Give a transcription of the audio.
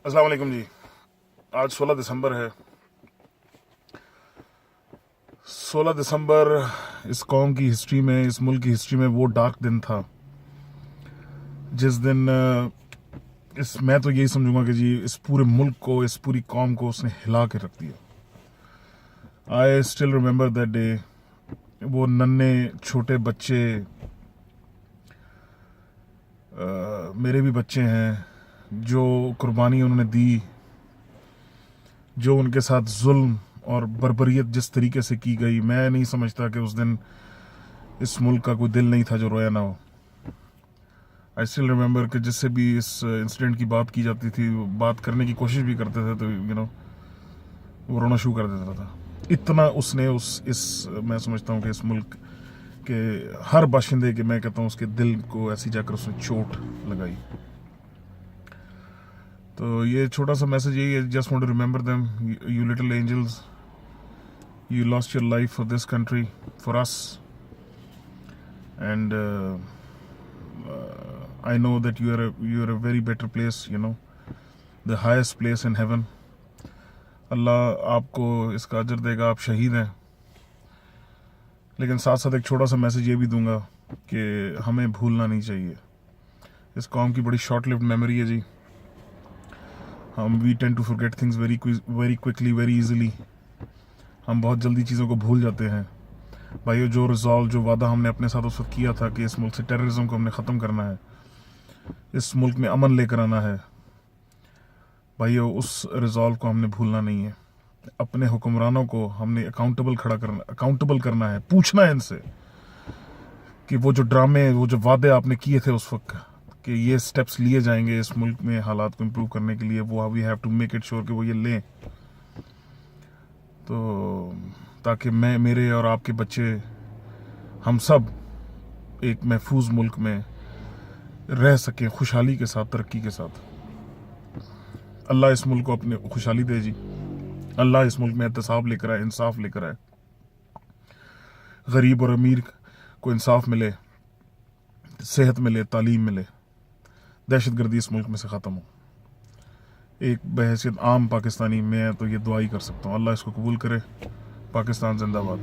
अस्सलाम वालेकुम जी। आज 16 दिसंबर है। 16 दिसंबर इस कौम की हिस्ट्री में, इस मुल्क की हिस्ट्री में वो डार्क दिन था जिस दिन मैं तो यही समझूंगा कि जी इस पूरे मुल्क को, इस पूरी कौम को उसने हिला के रख दिया। I still remember that day. वो नन्हे छोटे बच्चे, मेरे भी बच्चे हैं, जो कुर्बानी उन्होंने दी, जो उनके साथ जुल्म और बर्बरियत जिस तरीके से की गई, मैं नहीं समझता कि उस दिन इस मुल्क का कोई दिल नहीं था जो रोया ना हो। आई स्टिल रिमेंबर कि जिससे भी इस इंसिडेंट की बात की जाती थी, वो बात करने की कोशिश भी करते थे तो वो रोना शुरू कर देता था। इतना उसने मैं समझता हूँ कि इस मुल्क के हर बाशिंदे के, मैं कहता हूँ, उसके दिल को ऐसी जाकर उसने चोट लगाई। तो ये छोटा सा मैसेज यही है, just want to remember them, you little angels, you lost your life for this country, for us, and I know that you are a very better place, the highest place in heaven. अल्लाह आपको इसका अजर देगा, आप शहीद हैं। लेकिन साथ साथ एक छोटा सा मैसेज ये भी दूंगा कि हमें भूलना नहीं चाहिए। इस कौम की बड़ी शॉर्ट लिव्ड मेमोरी है जी। We tend to forget things very quickly, very easily. हम बहुत जल्दी चीज़ों को भूल जाते हैं। भाइयों, जो वादा हमने अपने साथ उस वक्त किया था कि इस मुल्क से टेररिज्म को हमने ख़त्म करना है, इस मुल्क में अमन लेकर आना है, भाइयों, उस रिजॉल्व को हमने भूलना नहीं है। अपने हुक्मरानों को हमने अकाउंटेबल करना है, पूछना है इनसे कि वो जो ड्रामे, वो जो वादे आपने किए थे उस वक्त कि ये स्टेप्स लिए जाएंगे इस मुल्क में हालात को इम्प्रूव करने के लिए, वो we have to make it sure कि वो ये लें, तो ताकि मेरे और आपके बच्चे, हम सब एक महफूज मुल्क में रह सकें, खुशहाली के साथ, तरक्की के साथ। अल्लाह इस मुल्क को अपने खुशहाली दे जी। अल्लाह इस मुल्क में एहतसाब लेकर आए, इंसाफ लेकर आए, गरीब और अमीर को इंसाफ मिले, सेहत मिले, तालीम मिले, दहशतगर्दी इस मुल्क में से ख़त्म हो। एक बहैसियत आम पाकिस्तानी मैं तो ये दुआ ही कर सकता हूँ, अल्लाह इसको कबूल करे। पाकिस्तान जिंदाबाद।